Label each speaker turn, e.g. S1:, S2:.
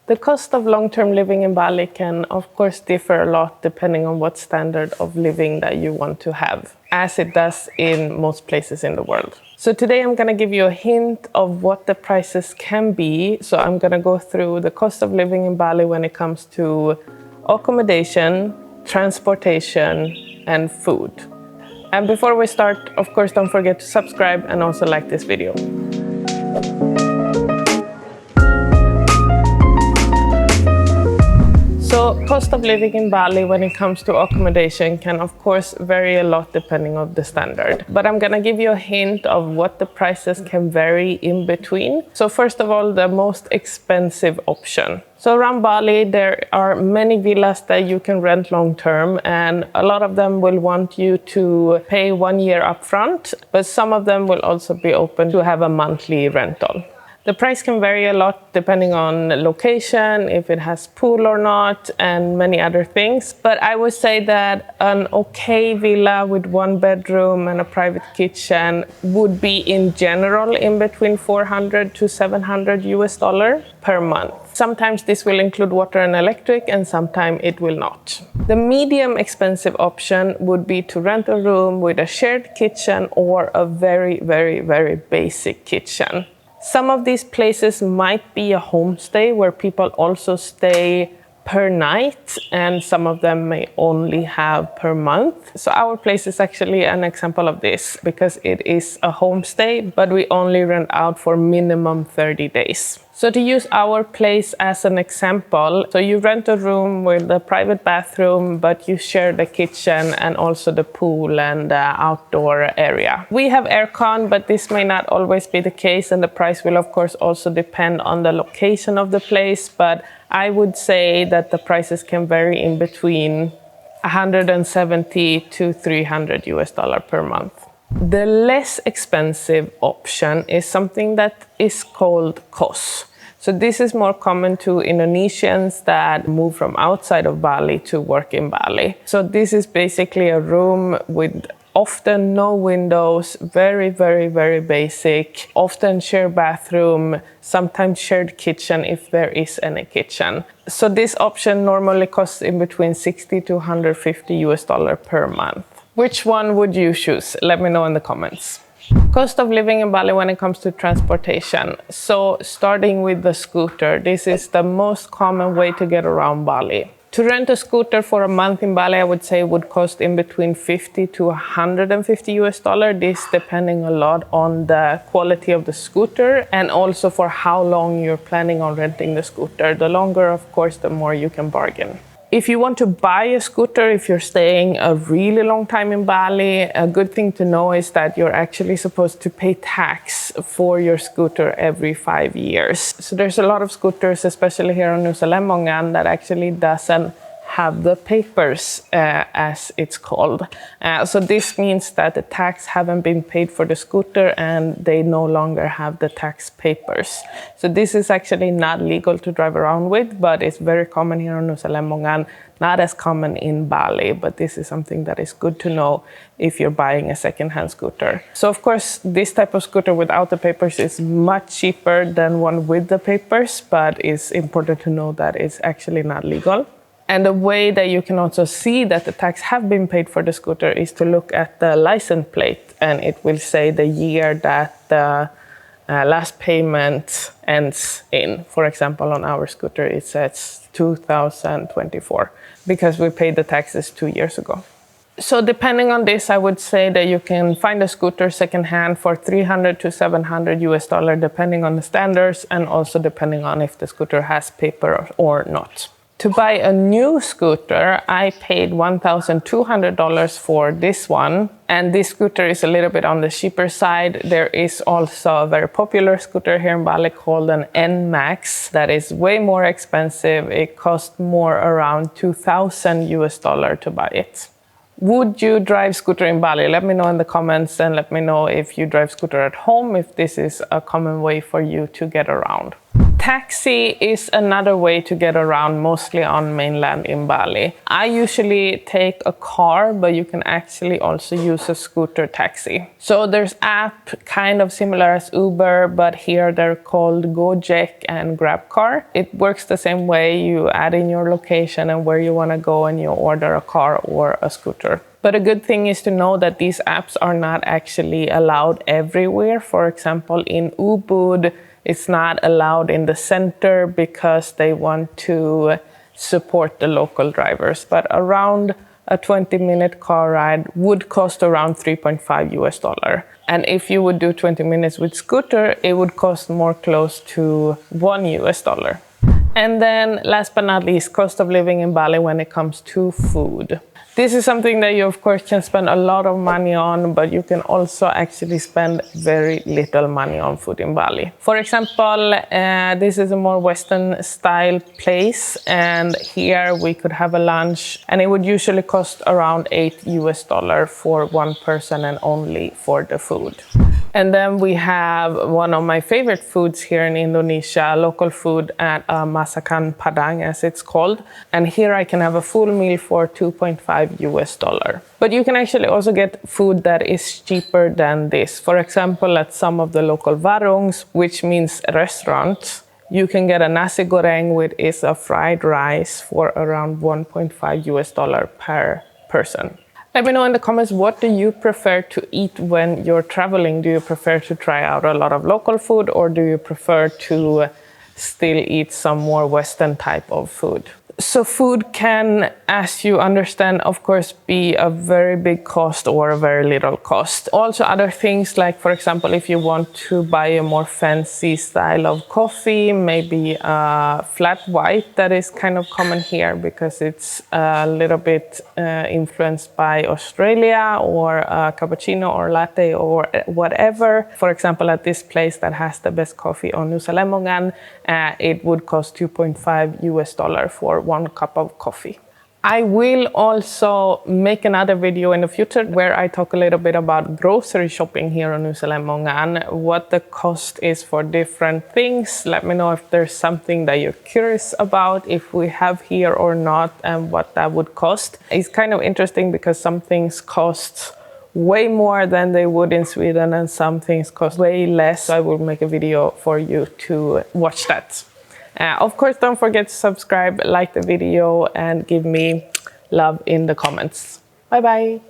S1: The cost of long-term living in Bali can, of course, differ a lot depending on what standard of living that you want to have, as it does in most places in the world. So today I'm going to give you a hint of what the prices can be. So I'm going to go through the cost of living in Bali when it comes to accommodation, transportation, and food. And before we start, of course, don't forget to subscribe and also like this video. So cost of living in Bali when it comes to accommodation can of course vary a lot depending on the standard. But I'm gonna give you a hint of what the prices can vary in between. So first of all, the most expensive option. So around Bali, there are many villas that you can rent long term, and a lot of them will want you to pay 1 year upfront, but some of them will also be open to have a monthly rental. The price can vary a lot depending on location, if it has pool or not, and many other things. But I would say that an okay villa with 1 bedroom and a private kitchen would be in general in between $400 to $700 per month. Sometimes this will include water and electric, and sometimes it will not. The medium expensive option would be to rent a room with a shared kitchen or a very, very, very basic kitchen. Some of these places might be a homestay where people also stay per night, and some of them may only have per month. So our place is actually an example of this because it is a homestay, but we only rent out for minimum 30 days. So to use our place as an example, so you rent a room with a private bathroom, but you share the kitchen and also the pool and the outdoor area. We have aircon, but this may not always be the case, and the price will of course also depend on the location of the place, but I would say that the prices can vary in between $170 to $300 per month. The less expensive option is something that is called kos. So this is more common to Indonesians that move from outside of Bali to work in Bali. So this is basically a room with often no windows, very, very, very basic, often shared bathroom, sometimes shared kitchen if there is any kitchen. So this option normally costs in between $60 to $150 per month. Which one would you choose? Let me know in the comments. Cost of living in Bali when it comes to transportation. So starting with the scooter, this is the most common way to get around Bali. To rent a scooter for a month in Bali, I would say would cost in between $50 to $150. This depending a lot on the quality of the scooter and also for how long you're planning on renting the scooter. The longer, of course, the more you can bargain. If you want to buy a scooter, if you're staying a really long time in Bali, a good thing to know is that you're actually supposed to pay tax for your scooter every 5 years. So there's a lot of scooters, especially here on Nusa Lembongan, that actually doesn't have the papers, as it's called. So this means that the tax haven't been paid for the scooter and they no longer have the tax papers. So this is actually not legal to drive around with, but it's very common here on Nusa Lembongan, not as common in Bali, but this is something that is good to know if you're buying a second-hand scooter. So of course, this type of scooter without the papers is much cheaper than one with the papers, but it's important to know that it's actually not legal. And the way that you can also see that the tax have been paid for the scooter is to look at the license plate, and it will say the year that the last payment ends in. For example, on our scooter, it says 2024 because we paid the taxes 2 years ago. So depending on this, I would say that you can find a scooter secondhand for $300 to $700 depending on the standards and also depending on if the scooter has paper or not. To buy a new scooter, I paid $1,200 for this one. And this scooter is a little bit on the cheaper side. There is also a very popular scooter here in Bali called an NMAX that is way more expensive. It costs more around $2,000 to buy it. Would you drive scooter in Bali? Let me know in the comments and let me know if you drive scooter at home, if this is a common way for you to get around. taxi is another way to get around, mostly on mainland in Bali. I usually take a car, but you can actually also use a scooter taxi. So there's app kind of similar as Uber, but here they're called Gojek and Grabcar. It works the same way. You add in your location and where you want to go and you order a car or a scooter. But a good thing is to know that these apps are not actually allowed everywhere. For example, in Ubud, it's not allowed in the center because they want to support the local drivers. But around a 20-minute car ride would cost around $3.5. And if you would do 20 minutes with scooter, it would cost more close to $1. And then last but not least, cost of living in Bali when it comes to food. This is something that you of course can spend a lot of money on, but you can also actually spend very little money on food in Bali. For example, this is a more Western style place, and here we could have a lunch and it would usually cost around $8 for one person and only for the food. And then we have one of my favorite foods here in Indonesia, local food at Masakan Padang, as it's called. And here I can have a full meal for $2.5. But you can actually also get food that is cheaper than this. For example, at some of the local warungs, which means restaurants, you can get a Nasi Goreng, which is a fried rice, for around $1.5 per person. Let me know in the comments, what do you prefer to eat when you're traveling? Do you prefer to try out a lot of local food, or do you prefer to still eat some more Western type of food? So food can, as you understand, of course, be a very big cost or a very little cost. Also other things like, for example, if you want to buy a more fancy style of coffee, maybe a flat white, that is kind of common here because it's a little bit influenced by Australia, or a cappuccino or latte or whatever. For example, at this place that has the best coffee on Nusa Lembongan, it would cost $2.5 for 1 cup of coffee. I will also make another video in the future where I talk a little bit about grocery shopping here on Nusa Lembongan, what the cost is for different things. Let me know if there's something that you're curious about, if we have here or not, and what that would cost. It's kind of interesting because some things cost way more than they would in Sweden and some things cost way less. So I will make a video for you to watch that. Of course, don't forget to subscribe, like the video, and give me love in the comments. Bye bye.